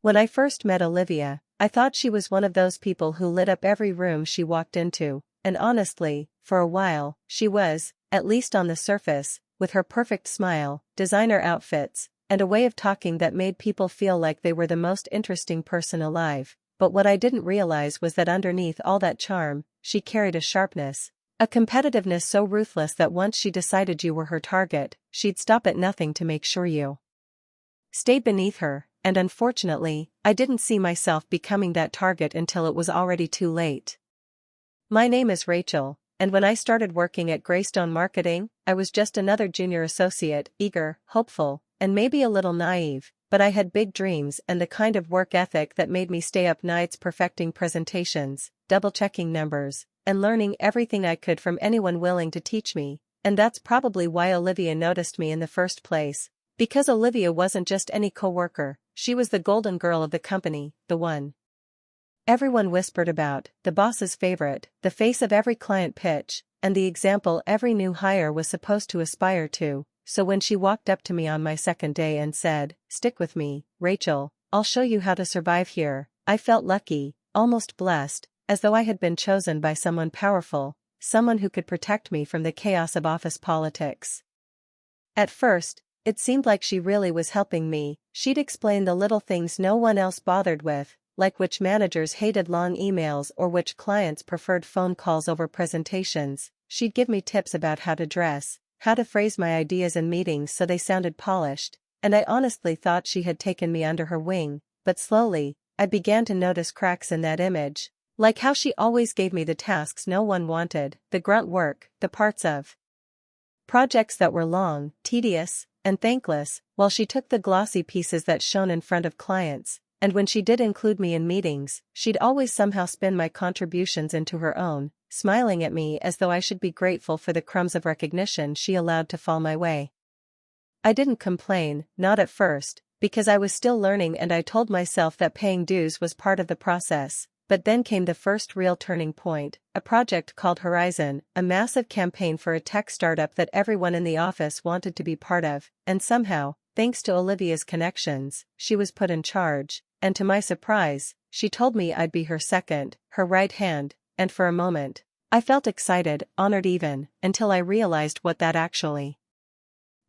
When I first met Olivia, I thought she was one of those people who lit up every room she walked into, and honestly, for a while, she was, at least on the surface, with her perfect smile, designer outfits, and a way of talking that made people feel like they were the most interesting person alive. But what I didn't realize was that underneath all that charm, she carried a sharpness, a competitiveness so ruthless that once she decided you were her target, she'd stop at nothing to make sure you stayed beneath her, and unfortunately, I didn't see myself becoming that target until it was already too late. My name is Rachel, and when I started working at Greystone Marketing, I was just another junior associate, eager, hopeful, and maybe a little naive, but I had big dreams and the kind of work ethic that made me stay up nights perfecting presentations, double-checking numbers, and learning everything I could from anyone willing to teach me, and that's probably why Olivia noticed me in the first place. Because Olivia wasn't just any coworker, she was the golden girl of the company, the one everyone whispered about, the boss's favorite, the face of every client pitch, and the example every new hire was supposed to aspire to. So when she walked up to me on my second day and said, "Stick with me, Rachel, I'll show you how to survive here," I felt lucky, almost blessed, as though I had been chosen by someone powerful, someone who could protect me from the chaos of office politics. At first, it seemed like she really was helping me. She'd explain the little things no one else bothered with, like which managers hated long emails or which clients preferred phone calls over presentations. She'd give me tips about how to dress, how to phrase my ideas in meetings so they sounded polished, and I honestly thought she had taken me under her wing, but slowly, I began to notice cracks in that image, like how she always gave me the tasks no one wanted, the grunt work, the parts of projects that were long, tedious, and thankless, while she took the glossy pieces that shone in front of clients. And when she did include me in meetings, she'd always somehow spin my contributions into her own, smiling at me as though I should be grateful for the crumbs of recognition she allowed to fall my way. I didn't complain, not at first, because I was still learning and I told myself that paying dues was part of the process, but then came the first real turning point, a project called Horizon, a massive campaign for a tech startup that everyone in the office wanted to be part of, and somehow, thanks to Olivia's connections, she was put in charge. And to my surprise, she told me I'd be her second, her right hand, and for a moment, I felt excited, honored even, until I realized what that actually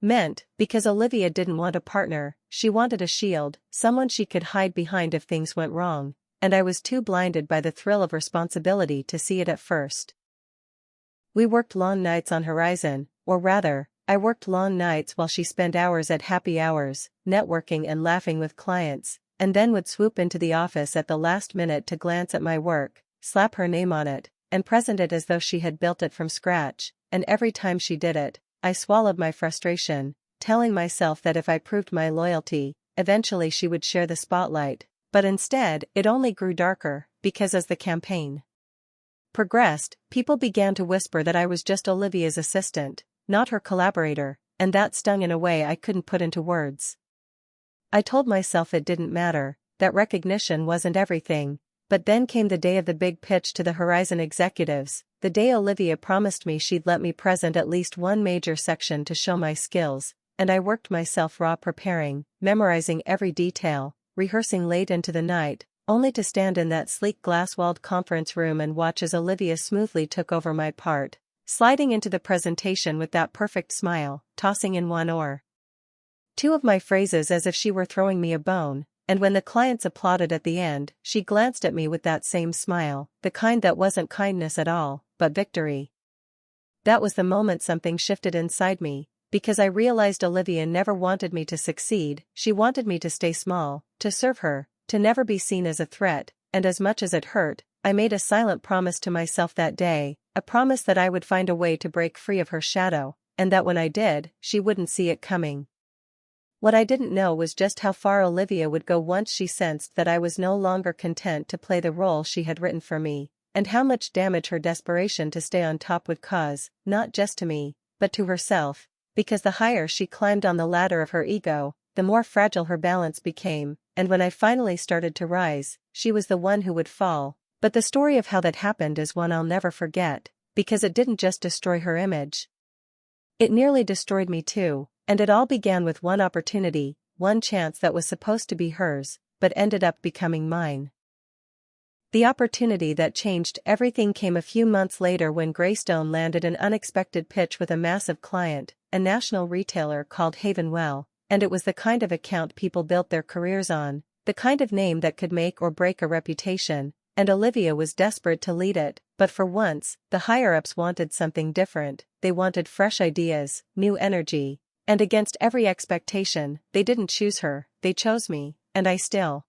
meant, because Olivia didn't want a partner, she wanted a shield, someone she could hide behind if things went wrong, and I was too blinded by the thrill of responsibility to see it at first. We worked long nights on Horizon, or rather, I worked long nights while she spent hours at happy hours, networking and laughing with clients, and then would swoop into the office at the last minute to glance at my work, slap her name on it, and present it as though she had built it from scratch, and every time she did it, I swallowed my frustration, telling myself that if I proved my loyalty, eventually she would share the spotlight, but instead, it only grew darker, because as the campaign progressed, people began to whisper that I was just Olivia's assistant, not her collaborator, and that stung in a way I couldn't put into words. I told myself it didn't matter, that recognition wasn't everything, but then came the day of the big pitch to the Horizon executives, the day Olivia promised me she'd let me present at least one major section to show my skills, and I worked myself raw preparing, memorizing every detail, rehearsing late into the night, only to stand in that sleek glass-walled conference room and watch as Olivia smoothly took over my part, sliding into the presentation with that perfect smile, tossing in one or two of my phrases as if she were throwing me a bone, and when the clients applauded at the end, she glanced at me with that same smile, the kind that wasn't kindness at all, but victory. That was the moment something shifted inside me, because I realized Olivia never wanted me to succeed, she wanted me to stay small, to serve her, to never be seen as a threat, and as much as it hurt, I made a silent promise to myself that day, a promise that I would find a way to break free of her shadow, and that when I did, she wouldn't see it coming. What I didn't know was just how far Olivia would go once she sensed that I was no longer content to play the role she had written for me, and how much damage her desperation to stay on top would cause, not just to me, but to herself, because the higher she climbed on the ladder of her ego, the more fragile her balance became, and when I finally started to rise, she was the one who would fall. But the story of how that happened is one I'll never forget, because it didn't just destroy her image. It nearly destroyed me too. And it all began with one opportunity, one chance that was supposed to be hers, but ended up becoming mine. The opportunity that changed everything came a few months later when Greystone landed an unexpected pitch with a massive client, a national retailer called Havenwell, and it was the kind of account people built their careers on, the kind of name that could make or break a reputation, and Olivia was desperate to lead it, but for once, the higher-ups wanted something different. They wanted fresh ideas, new energy, and against every expectation, they didn't choose her, they chose me, and I still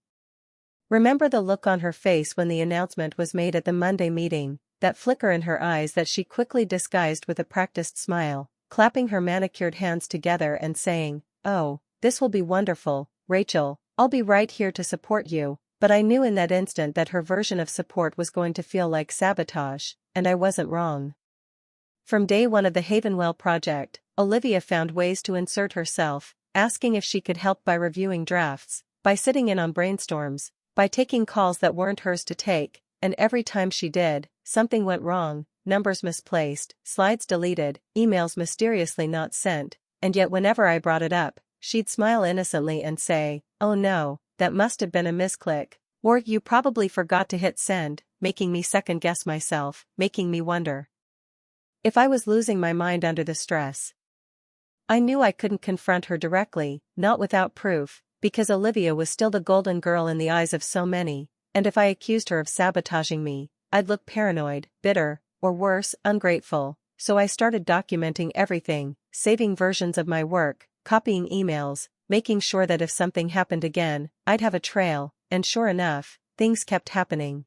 remember the look on her face when the announcement was made at the Monday meeting, that flicker in her eyes that she quickly disguised with a practiced smile, clapping her manicured hands together and saying, "Oh, this will be wonderful, Rachel, I'll be right here to support you." But I knew in that instant that her version of support was going to feel like sabotage, and I wasn't wrong. From day one of the Havenwell project, Olivia found ways to insert herself, asking if she could help by reviewing drafts, by sitting in on brainstorms, by taking calls that weren't hers to take, and every time she did, something went wrong, numbers misplaced, slides deleted, emails mysteriously not sent, and yet whenever I brought it up, she'd smile innocently and say, "Oh no, that must have been a misclick," or "You probably forgot to hit send," making me second-guess myself, making me wonder if I was losing my mind under the stress. I knew I couldn't confront her directly, not without proof, because Olivia was still the golden girl in the eyes of so many, and if I accused her of sabotaging me, I'd look paranoid, bitter, or worse, ungrateful, so I started documenting everything, saving versions of my work, copying emails, making sure that if something happened again, I'd have a trail, and sure enough, things kept happening.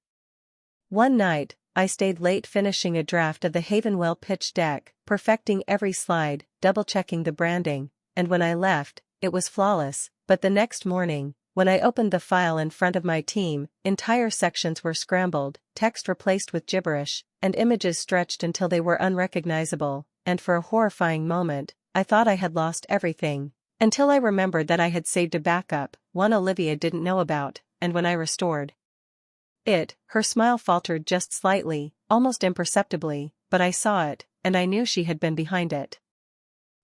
One night, I stayed late finishing a draft of the Havenwell pitch deck, perfecting every slide, double-checking the branding, and when I left, it was flawless, but the next morning, when I opened the file in front of my team, entire sections were scrambled, text replaced with gibberish, and images stretched until they were unrecognizable, and for a horrifying moment, I thought I had lost everything, until I remembered that I had saved a backup, one Olivia didn't know about, and when I restored it, her smile faltered just slightly, almost imperceptibly, but I saw it, and I knew she had been behind it.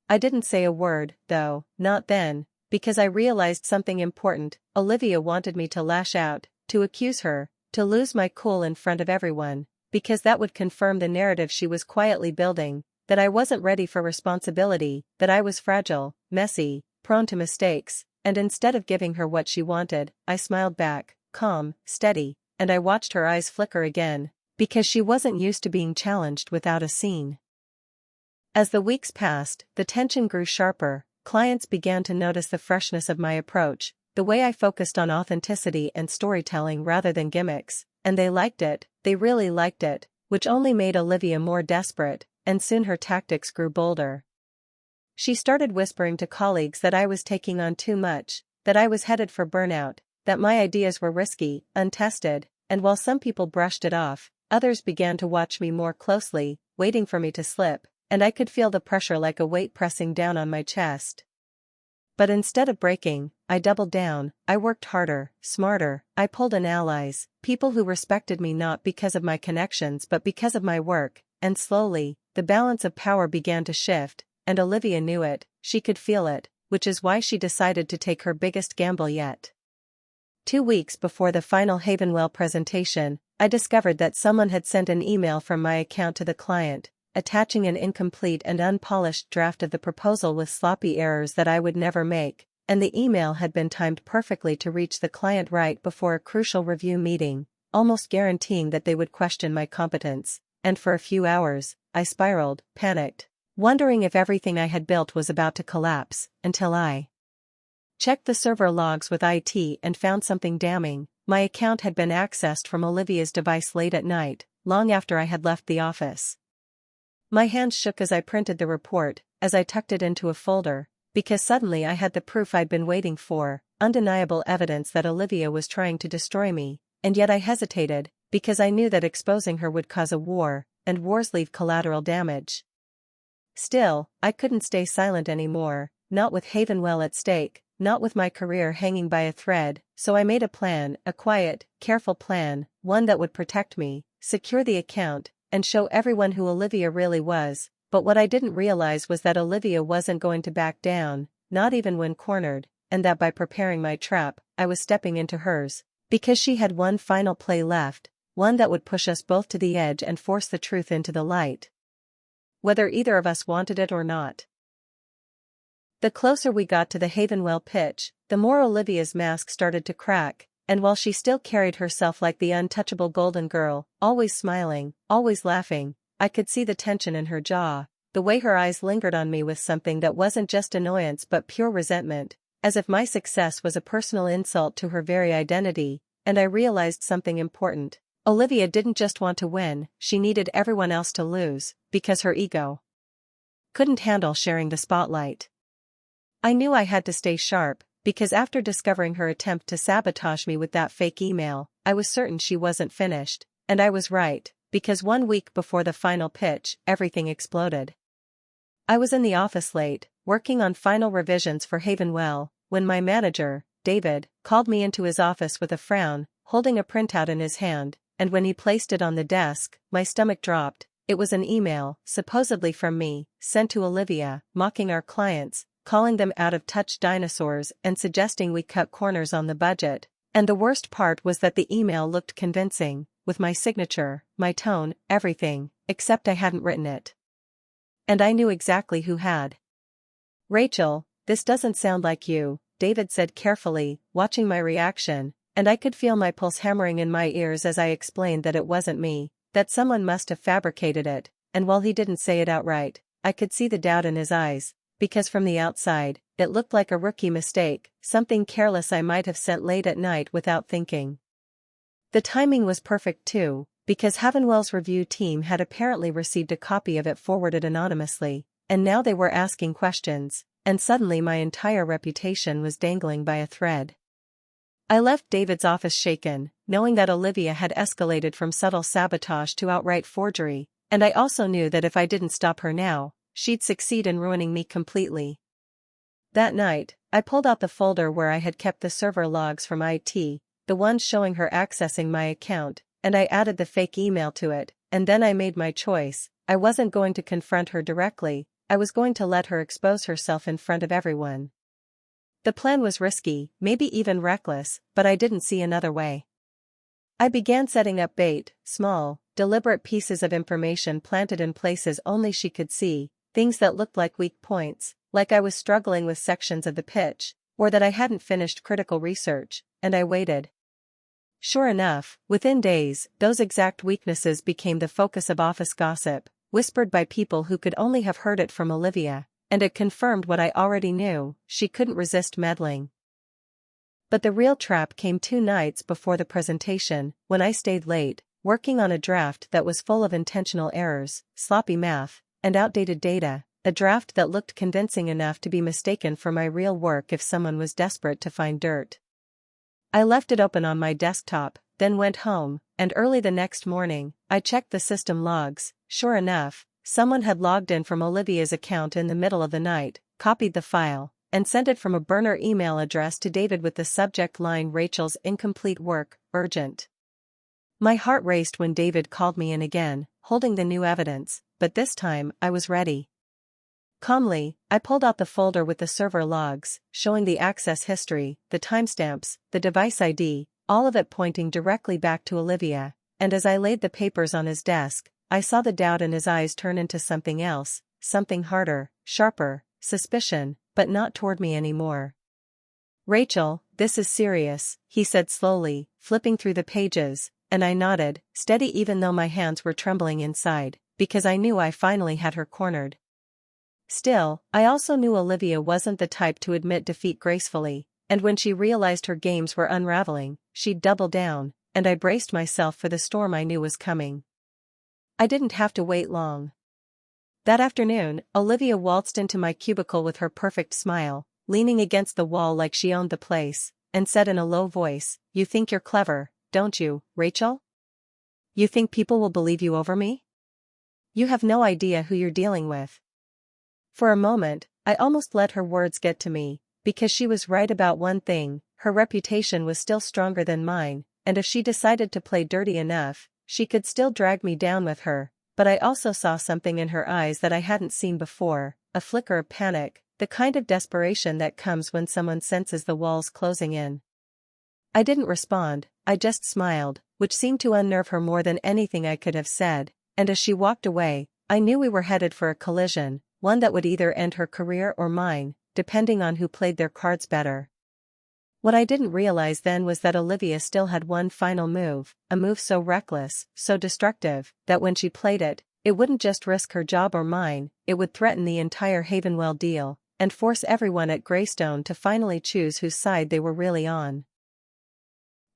I didn't say a word, though, not then, because I realized something important. Olivia wanted me to lash out, to accuse her, to lose my cool in front of everyone, because that would confirm the narrative she was quietly building, that I wasn't ready for responsibility, that I was fragile, messy, prone to mistakes, and instead of giving her what she wanted, I smiled back, calm, steady, and I watched her eyes flicker again, because she wasn't used to being challenged without a scene. As the weeks passed, the tension grew sharper. Clients began to notice the freshness of my approach, the way I focused on authenticity and storytelling rather than gimmicks, and they liked it, they really liked it, which only made Olivia more desperate, and soon her tactics grew bolder. She started whispering to colleagues that I was taking on too much, that I was headed for burnout, that my ideas were risky, untested, and while some people brushed it off, others began to watch me more closely, waiting for me to slip, and I could feel the pressure like a weight pressing down on my chest. But instead of breaking, I doubled down, I worked harder, smarter, I pulled in allies, people who respected me not because of my connections but because of my work, and slowly, the balance of power began to shift, and Olivia knew it, she could feel it, which is why she decided to take her biggest gamble yet. 2 weeks before the final Havenwell presentation, I discovered that someone had sent an email from my account to the client, attaching an incomplete and unpolished draft of the proposal with sloppy errors that I would never make, and the email had been timed perfectly to reach the client right before a crucial review meeting, almost guaranteeing that they would question my competence, and for a few hours, I spiraled, panicked, wondering if everything I had built was about to collapse, until I checked the server logs with IT and found something damning. My account had been accessed from Olivia's device late at night, long after I had left the office. My hands shook as I printed the report, as I tucked it into a folder, because suddenly I had the proof I'd been waiting for, undeniable evidence that Olivia was trying to destroy me, and yet I hesitated, because I knew that exposing her would cause a war, and wars leave collateral damage. Still, I couldn't stay silent anymore, not with Havenwell at stake, not with my career hanging by a thread, so I made a plan, a quiet, careful plan, one that would protect me, secure the account, and show everyone who Olivia really was. But what I didn't realize was that Olivia wasn't going to back down, not even when cornered, and that by preparing my trap, I was stepping into hers. Because she had one final play left, one that would push us both to the edge and force the truth into the light. Whether either of us wanted it or not. The closer we got to the Havenwell pitch, the more Olivia's mask started to crack, and while she still carried herself like the untouchable golden girl, always smiling, always laughing, I could see the tension in her jaw, the way her eyes lingered on me with something that wasn't just annoyance but pure resentment, as if my success was a personal insult to her very identity, and I realized something important. Olivia didn't just want to win, she needed everyone else to lose, because her ego couldn't handle sharing the spotlight. I knew I had to stay sharp, because after discovering her attempt to sabotage me with that fake email, I was certain she wasn't finished, and I was right, because 1 week before the final pitch, everything exploded. I was in the office late, working on final revisions for Havenwell, when my manager, David, called me into his office with a frown, holding a printout in his hand, and when he placed it on the desk, my stomach dropped. It was an email, supposedly from me, sent to Olivia, mocking our clients, calling them out-of-touch dinosaurs and suggesting we cut corners on the budget, and the worst part was that the email looked convincing, with my signature, my tone, everything, except I hadn't written it. And I knew exactly who had. "Rachel, this doesn't sound like you," David said carefully, watching my reaction, and I could feel my pulse hammering in my ears as I explained that it wasn't me, that someone must have fabricated it, and while he didn't say it outright, I could see the doubt in his eyes. Because from the outside, it looked like a rookie mistake, something careless I might have sent late at night without thinking. The timing was perfect too, because Havenwell's review team had apparently received a copy of it forwarded anonymously, and now they were asking questions, and suddenly my entire reputation was dangling by a thread. I left David's office shaken, knowing that Olivia had escalated from subtle sabotage to outright forgery, and I also knew that if I didn't stop her now, she'd succeed in ruining me completely. That night, I pulled out the folder where I had kept the server logs from IT, the ones showing her accessing my account, and I added the fake email to it, and then I made my choice. I wasn't going to confront her directly, I was going to let her expose herself in front of everyone. The plan was risky, maybe even reckless, but I didn't see another way. I began setting up bait, small, deliberate pieces of information planted in places only she could see, things that looked like weak points, like I was struggling with sections of the pitch, or that I hadn't finished critical research, and I waited. Sure enough, within days, those exact weaknesses became the focus of office gossip, whispered by people who could only have heard it from Olivia, and it confirmed what I already knew: she couldn't resist meddling. But the real trap came 2 nights before the presentation, when I stayed late, working on a draft that was full of intentional errors, sloppy math, and outdated data, a draft that looked convincing enough to be mistaken for my real work if someone was desperate to find dirt. I left it open on my desktop, then went home, and early the next morning, I checked the system logs. Sure enough, someone had logged in from Olivia's account in the middle of the night, copied the file, and sent it from a burner email address to David with the subject line "Rachel's incomplete work, urgent." My heart raced when David called me in again, holding the new evidence, but this time, I was ready. Calmly, I pulled out the folder with the server logs, showing the access history, the timestamps, the device ID, all of it pointing directly back to Olivia, and as I laid the papers on his desk, I saw the doubt in his eyes turn into something else, something harder, sharper, suspicion, but not toward me anymore. "Rachel, this is serious," he said slowly, flipping through the pages, and I nodded, steady even though my hands were trembling inside, because I knew I finally had her cornered. Still, I also knew Olivia wasn't the type to admit defeat gracefully, and when she realized her games were unraveling, she'd double down, and I braced myself for the storm I knew was coming. I didn't have to wait long. That afternoon, Olivia waltzed into my cubicle with her perfect smile, leaning against the wall like she owned the place, and said in a low voice, "You think you're clever, don't you, Rachel? You think people will believe you over me? You have no idea who you're dealing with." For a moment, I almost let her words get to me, because she was right about one thing: her reputation was still stronger than mine, and if she decided to play dirty enough, she could still drag me down with her. But I also saw something in her eyes that I hadn't seen before, a flicker of panic, the kind of desperation that comes when someone senses the walls closing in. I didn't respond, I just smiled, which seemed to unnerve her more than anything I could have said, and as she walked away, I knew we were headed for a collision, one that would either end her career or mine, depending on who played their cards better. What I didn't realize then was that Olivia still had one final move, a move so reckless, so destructive, that when she played it, it wouldn't just risk her job or mine, it would threaten the entire Havenwell deal, and force everyone at Greystone to finally choose whose side they were really on.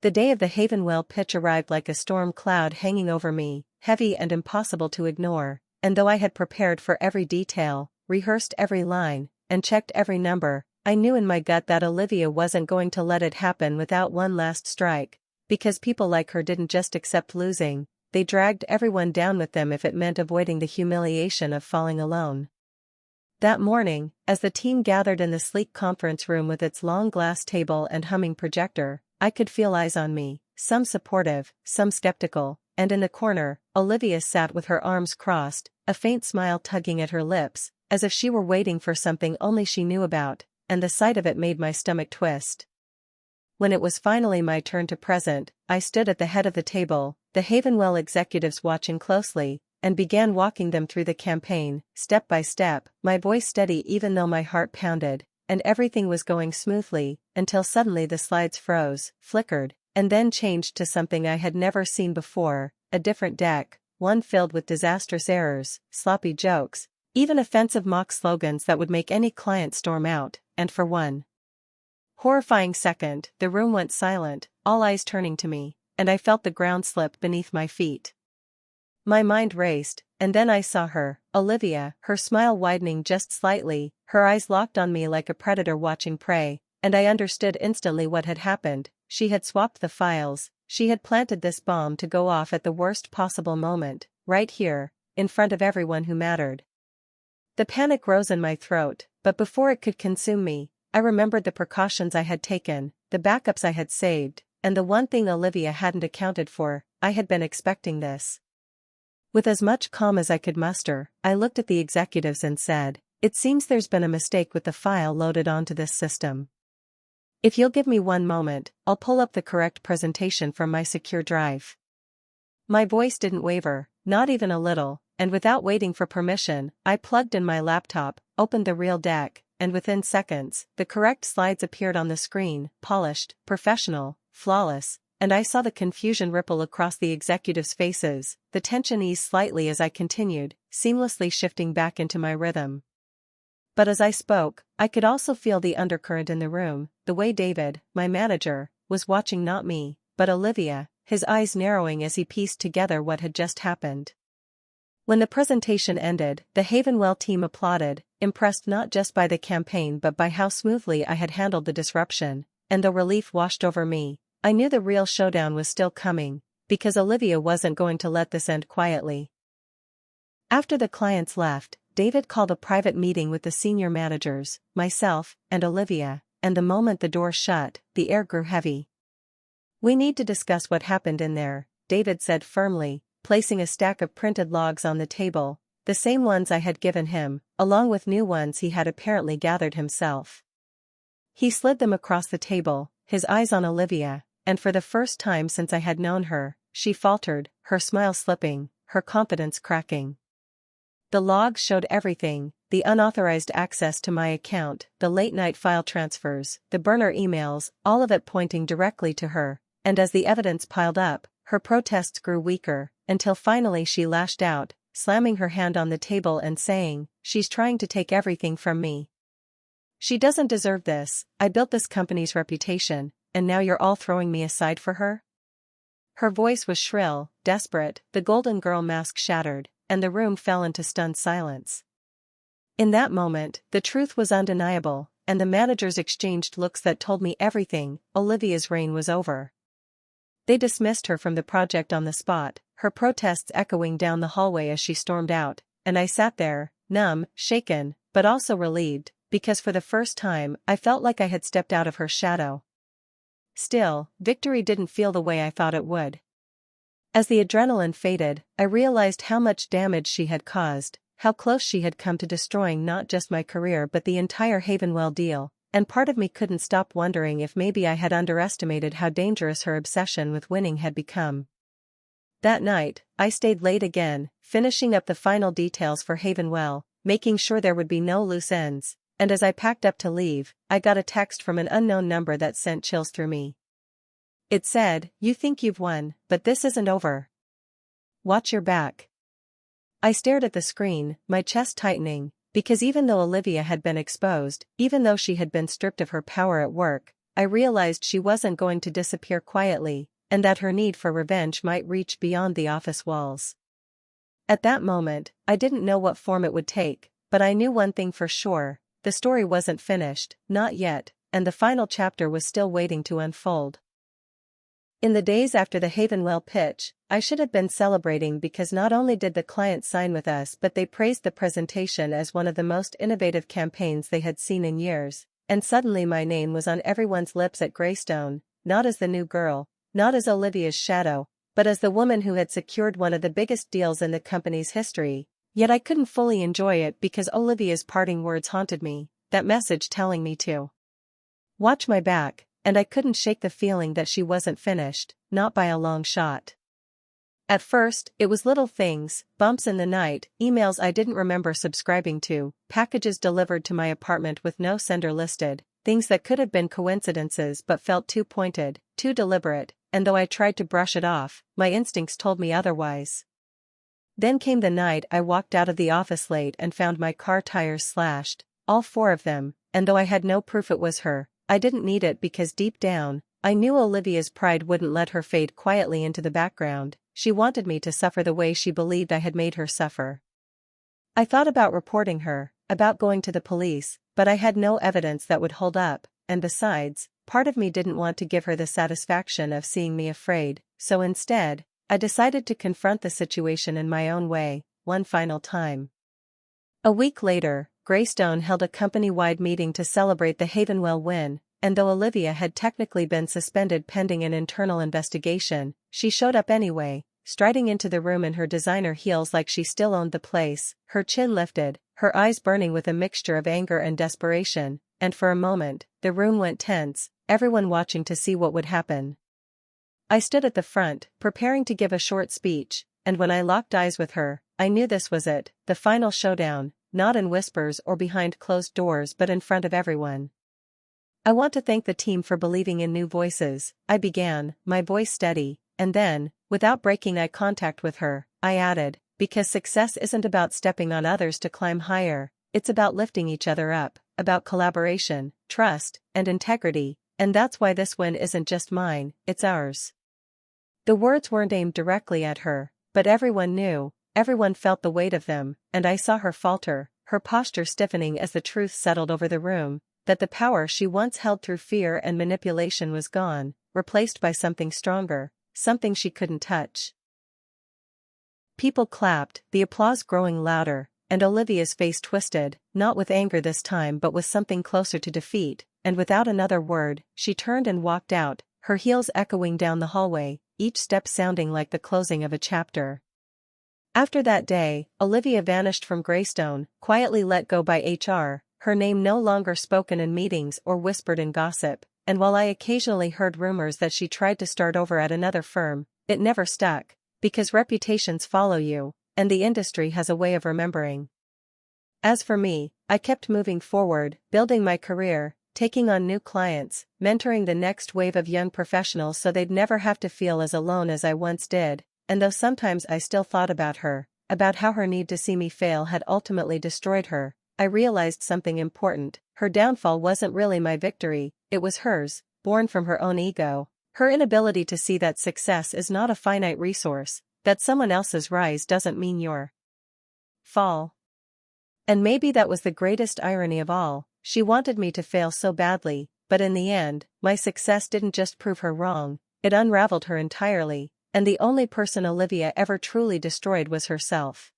The day of the Havenwell pitch arrived like a storm cloud hanging over me, heavy and impossible to ignore, and though I had prepared for every detail, rehearsed every line, and checked every number, I knew in my gut that Olivia wasn't going to let it happen without one last strike, because people like her didn't just accept losing, they dragged everyone down with them if it meant avoiding the humiliation of falling alone. That morning, as the team gathered in the sleek conference room with its long glass table and humming projector, I could feel eyes on me, some supportive, some skeptical, and in the corner, Olivia sat with her arms crossed, a faint smile tugging at her lips, as if she were waiting for something only she knew about, and the sight of it made my stomach twist. When it was finally my turn to present, I stood at the head of the table, the Havenwell executives watching closely, and began walking them through the campaign, step by step, my voice steady even though my heart pounded, and everything was going smoothly, until suddenly the slides froze, flickered, and then changed to something I had never seen before, a different deck, one filled with disastrous errors, sloppy jokes, even offensive mock slogans that would make any client storm out, and for one horrifying second, the room went silent, all eyes turning to me, and I felt the ground slip beneath my feet. My mind raced, and then I saw her, Olivia, her smile widening just slightly, her eyes locked on me like a predator watching prey, and I understood instantly what had happened. She had swapped the files, she had planted this bomb to go off at the worst possible moment, right here, in front of everyone who mattered. The panic rose in my throat, but before it could consume me, I remembered the precautions I had taken, the backups I had saved, and the one thing Olivia hadn't accounted for, I had been expecting this. With as much calm as I could muster, I looked at the executives and said, "It seems there's been a mistake with the file loaded onto this system. If you'll give me one moment, I'll pull up the correct presentation from my secure drive." My voice didn't waver, not even a little, and without waiting for permission, I plugged in my laptop, opened the real deck, and within seconds, the correct slides appeared on the screen, polished, professional, flawless, and I saw the confusion ripple across the executives' faces, the tension ease slightly as I continued, seamlessly shifting back into my rhythm. But as I spoke, I could also feel the undercurrent in the room, the way David, my manager, was watching not me, but Olivia, his eyes narrowing as he pieced together what had just happened. When the presentation ended, the Havenwell team applauded, impressed not just by the campaign but by how smoothly I had handled the disruption, and though relief washed over me, I knew the real showdown was still coming, because Olivia wasn't going to let this end quietly. After the clients left, David called a private meeting with the senior managers, myself, and Olivia, and the moment the door shut, the air grew heavy. "We need to discuss what happened in there," David said firmly, placing a stack of printed logs on the table, the same ones I had given him, along with new ones he had apparently gathered himself. He slid them across the table, his eyes on Olivia, and for the first time since I had known her, she faltered, her smile slipping, her confidence cracking. The logs showed everything, the unauthorized access to my account, the late-night file transfers, the burner emails, all of it pointing directly to her, and as the evidence piled up, her protests grew weaker, until finally she lashed out, slamming her hand on the table and saying, "She's trying to take everything from me. She doesn't deserve this. I built this company's reputation, and now you're all throwing me aside for her?" Her voice was shrill, desperate, the Golden Girl mask shattered, and the room fell into stunned silence. In that moment, the truth was undeniable, and the managers exchanged looks that told me everything. Olivia's reign was over. They dismissed her from the project on the spot, her protests echoing down the hallway as she stormed out, and I sat there, numb, shaken, but also relieved, because for the first time I felt like I had stepped out of her shadow. Still, victory didn't feel the way I thought it would. As the adrenaline faded, I realized how much damage she had caused, how close she had come to destroying not just my career but the entire Havenwell deal, and part of me couldn't stop wondering if maybe I had underestimated how dangerous her obsession with winning had become. That night, I stayed late again, finishing up the final details for Havenwell, making sure there would be no loose ends, and as I packed up to leave, I got a text from an unknown number that sent chills through me. It said, "You think you've won, but this isn't over. Watch your back." I stared at the screen, my chest tightening, because even though Olivia had been exposed, even though she had been stripped of her power at work, I realized she wasn't going to disappear quietly, and that her need for revenge might reach beyond the office walls. At that moment, I didn't know what form it would take, but I knew one thing for sure: the story wasn't finished, not yet, and the final chapter was still waiting to unfold. In the days after the Havenwell pitch, I should have been celebrating because not only did the client sign with us but they praised the presentation as one of the most innovative campaigns they had seen in years, and suddenly my name was on everyone's lips at Greystone, not as the new girl, not as Olivia's shadow, but as the woman who had secured one of the biggest deals in the company's history. Yet I couldn't fully enjoy it because Olivia's parting words haunted me, that message telling me to watch my back, and I couldn't shake the feeling that she wasn't finished, not by a long shot. At first, it was little things, bumps in the night, emails I didn't remember subscribing to, packages delivered to my apartment with no sender listed, things that could have been coincidences but felt too pointed, too deliberate, and though I tried to brush it off, my instincts told me otherwise. Then came the night I walked out of the office late and found my car tires slashed, all four of them, and though I had no proof it was her, I didn't need it because deep down, I knew Olivia's pride wouldn't let her fade quietly into the background. She wanted me to suffer the way she believed I had made her suffer. I thought about reporting her, about going to the police, but I had no evidence that would hold up, and besides, part of me didn't want to give her the satisfaction of seeing me afraid, so instead, I decided to confront the situation in my own way, one final time. A week later, Greystone held a company-wide meeting to celebrate the Havenwell win, and though Olivia had technically been suspended pending an internal investigation, she showed up anyway, striding into the room in her designer heels like she still owned the place, her chin lifted, her eyes burning with a mixture of anger and desperation, and for a moment, the room went tense, everyone watching to see what would happen. I stood at the front, preparing to give a short speech, and when I locked eyes with her, I knew this was it, the final showdown, not in whispers or behind closed doors but in front of everyone. "I want to thank the team for believing in new voices," I began, my voice steady, and then, without breaking eye contact with her, I added, "because success isn't about stepping on others to climb higher, it's about lifting each other up, about collaboration, trust, and integrity, and that's why this win isn't just mine, it's ours." The words weren't aimed directly at her, but everyone knew, everyone felt the weight of them, and I saw her falter, her posture stiffening as the truth settled over the room, that the power she once held through fear and manipulation was gone, replaced by something stronger, something she couldn't touch. People clapped, the applause growing louder, and Olivia's face twisted, not with anger this time but with something closer to defeat, and without another word, she turned and walked out, her heels echoing down the hallway, each step sounding like the closing of a chapter. After that day, Olivia vanished from Greystone, quietly let go by HR, her name no longer spoken in meetings or whispered in gossip, and while I occasionally heard rumors that she tried to start over at another firm, it never stuck, because reputations follow you, and the industry has a way of remembering. As for me, I kept moving forward, building my career, taking on new clients, mentoring the next wave of young professionals so they'd never have to feel as alone as I once did, and though sometimes I still thought about her, about how her need to see me fail had ultimately destroyed her, I realized something important: her downfall wasn't really my victory, it was hers, born from her own ego, her inability to see that success is not a finite resource, that someone else's rise doesn't mean your fall. And maybe that was the greatest irony of all, she wanted me to fail so badly, but in the end, my success didn't just prove her wrong, it unraveled her entirely, and the only person Olivia ever truly destroyed was herself.